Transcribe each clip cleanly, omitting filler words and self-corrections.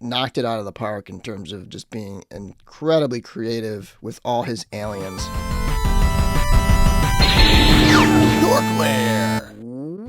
knocked it out of the park in terms of just being incredibly creative with all his aliens. DorkLair!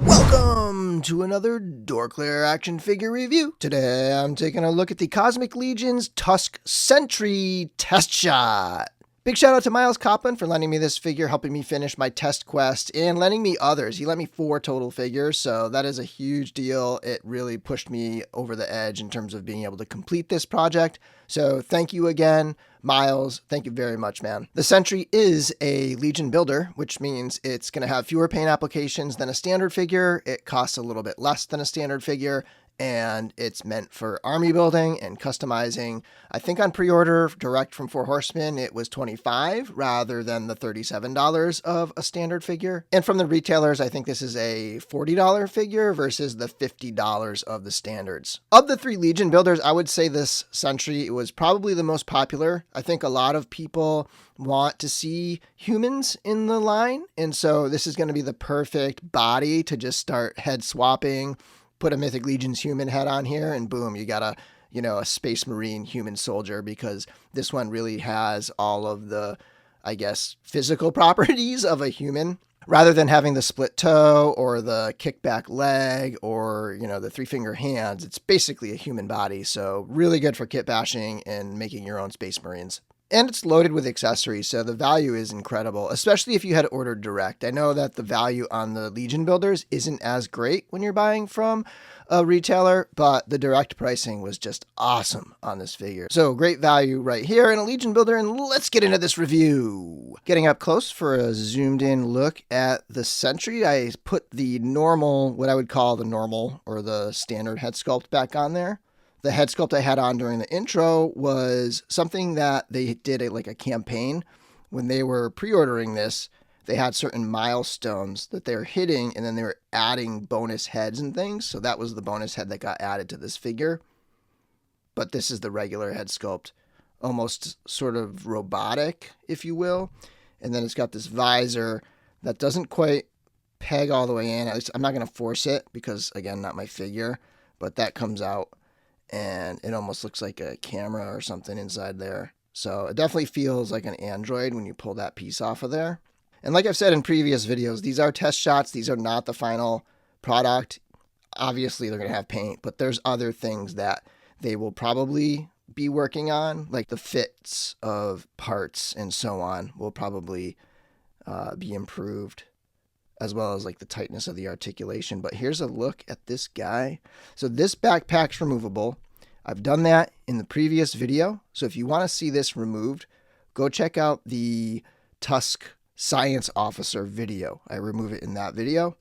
Welcome to another DorkLair action figure review. Today I'm taking a look at the Cosmic Legions Tusk Sentry Test Shot. Big shout out to Miles Copland for lending me this figure, helping me finish my test quest, and lending me others. He lent me 4 total figures, so that is a huge deal. It really pushed me over the edge in terms of being able to complete this project. So thank you again, Miles. Thank you very much, man. The Sentry is a Legion builder, which means it's going to have fewer paint applications than a standard figure. It costs a little bit less than a standard figure, and it's meant for army building and customizing. I think on pre-order direct from Four Horsemen, it was $25 rather than the $37 of a standard figure. And from the retailers, I think this is a $40 figure versus the $50 of the standards. Of the 3 Legion builders, I would say this Sentry was probably the most popular. I think a lot of people want to see humans in the line. And so this is going to be the perfect body to just start head swapping. Put a Mythic Legions human head on here and boom, you got a Space Marine human soldier, because this one really has all of the, I guess, physical properties of a human. Rather than having the split toe or the kickback leg or, the 3-finger hands, it's basically a human body. So really good for kit bashing and making your own Space Marines. And it's loaded with accessories, so the value is incredible, especially if you had ordered direct. I know that the value on the Legion builders isn't as great when you're buying from a retailer, but the direct pricing was just awesome on this figure. So great value right here in a Legion builder, and let's get into this review. Getting up close for a zoomed in look at the Sentry, I put the normal, what I would call the normal or the standard head sculpt back on there. The head sculpt I had on during the intro was something that they did like a campaign. When they were pre-ordering this, they had certain milestones that they were hitting, and then they were adding bonus heads and things. So that was the bonus head that got added to this figure. But this is the regular head sculpt, almost sort of robotic, if you will. And then it's got this visor that doesn't quite peg all the way in. At least I'm not going to force it because, again, not my figure. But that comes out. And it almost looks like a camera or something inside there. So it definitely feels like an Android when you pull that piece off of there. And like I've said in previous videos, these are test shots. These are not the final product. Obviously, they're going to have paint, but there's other things that they will probably be working on, like the fits of parts and so on will probably be improved, as well as like the tightness of the articulation. But here's a look at this guy. So this backpack's removable. I've done that in the previous video. So if you want to see this removed, go check out the Tusk Science Officer video. I remove it in that video.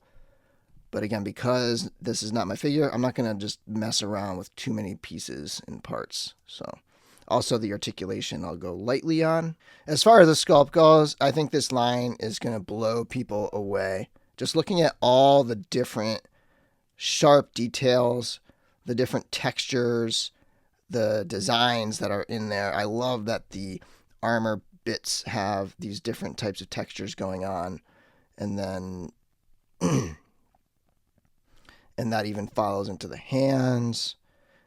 But again, because this is not my figure, I'm not going to just mess around with too many pieces and parts. So also the articulation I'll go lightly on. As far as the sculpt goes, I think this line is going to blow people away. Just looking at all the different sharp details, the different textures, the designs that are in there. I love that the armor bits have these different types of textures going on. And then and that even follows into the hands.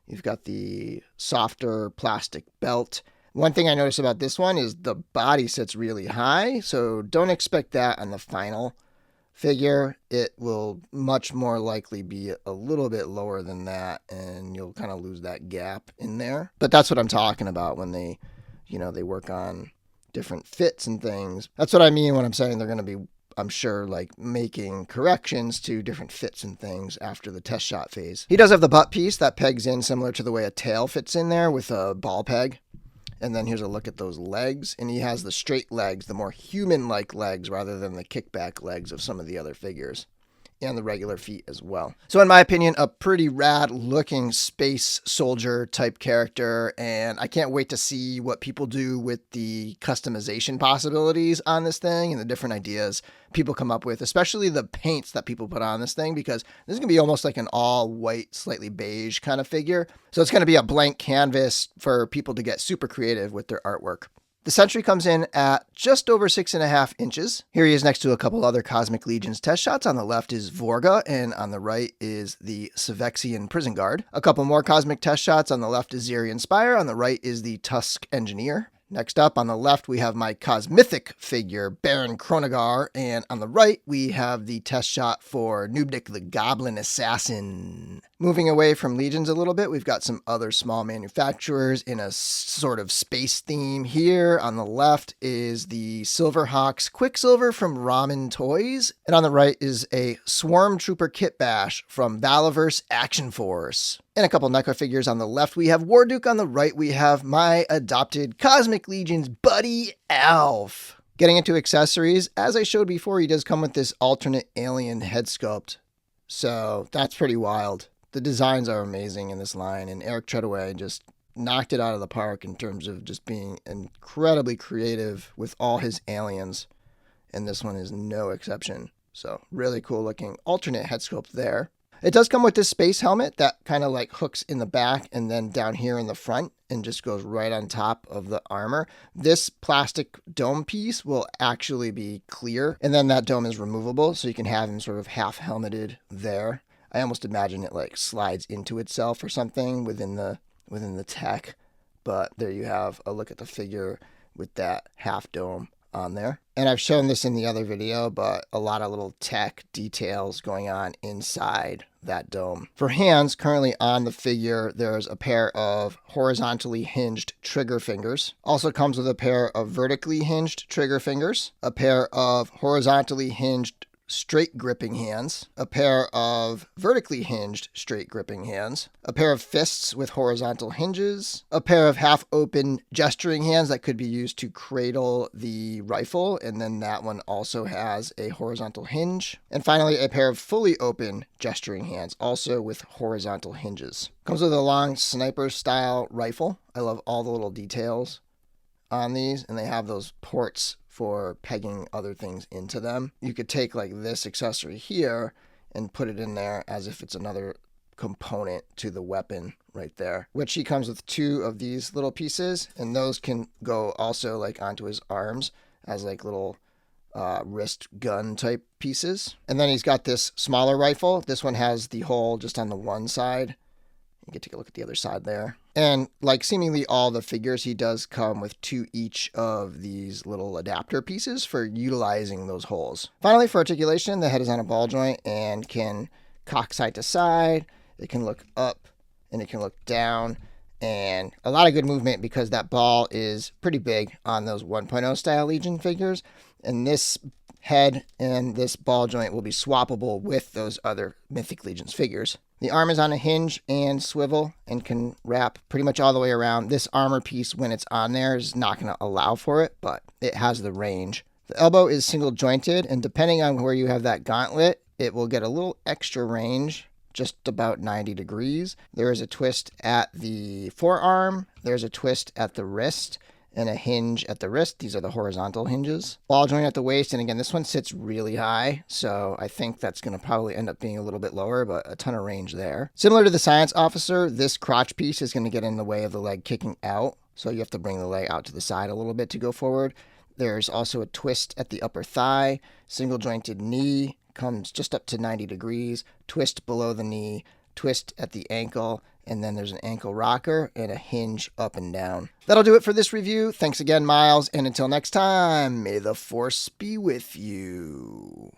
You've got the softer plastic belt. One thing I noticed about this one is the body sits really high, so don't expect that on the final figure. It will much more likely be a little bit lower than that, and you'll kind of lose that gap in there. But that's what I'm talking about when they, they work on different fits and things. That's what I mean when I'm saying they're going to be, I'm sure, like making corrections to different fits and things after the test shot phase. He does have the butt piece that pegs in similar to the way a tail fits in there with a ball peg. And then here's a look at those legs. And he has the straight legs, the more human-like legs rather than the kickback legs of some of the other figures. And the regular feet as well. So in my opinion, a pretty rad looking space soldier type character, and I can't wait to see what people do with the customization possibilities on this thing and the different ideas people come up with, especially the paints that people put on this thing, because this is going to be almost like an all white, slightly beige kind of figure. So it's going to be a blank canvas for people to get super creative with their artwork. The Sentry comes in at just over 6.5 inches. Here he is next to a couple other Cosmic Legions test shots. On the left is Vorga, and on the right is the Phyrexian Prison Guard. A couple more Cosmic test shots. On the left is Zeerian Spyre. On the right is the Tusk Engineer. Next up, on the left, we have my Cosmithic figure, Baron Kronagar, and on the right, we have the test shot for Nubnik the Goblin Assassin. Moving away from Legions a little bit, we've got some other small manufacturers in a sort of space theme here. On the left is the Silverhawks Quicksilver from Ramen Toys, and on the right is a Swarm Trooper Kit Bash from Valaverse Action Force. And a couple NECA figures on the left, we have Warduke. On the right, we have my adopted Cosmic Legions buddy, Alf. Getting into accessories, as I showed before, he does come with this alternate alien head sculpt. So that's pretty wild. The designs are amazing in this line, and Eric Treadaway just knocked it out of the park in terms of just being incredibly creative with all his aliens. And this one is no exception. So really cool looking alternate head sculpt there. It does come with this space helmet that kind of like hooks in the back and then down here in the front and just goes right on top of the armor. This plastic dome piece will actually be clear, and then that dome is removable, so you can have him sort of half helmeted there. I almost imagine it like slides into itself or something within the tech, but there you have a look at the figure with that half dome on there. And I've shown this in the other video, but a lot of little tech details going on inside that dome. For hands, currently on the figure, there's a pair of horizontally hinged trigger fingers. Also comes with a pair of vertically hinged trigger fingers, a pair of horizontally hinged straight gripping hands, a pair of vertically hinged straight gripping hands, a pair of fists with horizontal hinges, a pair of half open gesturing hands that could be used to cradle the rifle, and then that one also has a horizontal hinge, and finally a pair of fully open gesturing hands, also with horizontal hinges. Comes with a long sniper style rifle. I love all the little details on these, and they have those ports for pegging other things into them. You could take like this accessory here and put it in there as if it's another component to the weapon right there, which he comes with 2 of these little pieces, and those can go also like onto his arms as like little wrist gun type pieces. And then he's got this smaller rifle. This one has the hole just on the one side. You can take a look at the other side there. And like seemingly all the figures, he does come with 2 each of these little adapter pieces for utilizing those holes. Finally, for articulation, the head is on a ball joint and can cock side to side. It can look up and it can look down, and a lot of good movement because that ball is pretty big on those 1.0 style Legion figures. And this head and this ball joint will be swappable with those other Mythic Legions figures. The arm is on a hinge and swivel and can wrap pretty much all the way around. This armor piece, when it's on there, is not going to allow for it, but it has the range. The elbow is single jointed, and depending on where you have that gauntlet, it will get a little extra range, just about 90 degrees. There is a twist at the forearm, there's a twist at the wrist, and a hinge at the wrist. These are the horizontal hinges. Ball joint at the waist, and again, this one sits really high, so I think that's going to probably end up being a little bit lower, but a ton of range there. Similar to the Science Officer, this crotch piece is going to get in the way of the leg kicking out, so you have to bring the leg out to the side a little bit to go forward. There's also a twist at the upper thigh, single jointed knee, comes just up to 90 degrees, twist below the knee, twist at the ankle, and then there's an ankle rocker and a hinge up and down. That'll do it for this review. Thanks again, Miles, and until next time, may the Force be with you.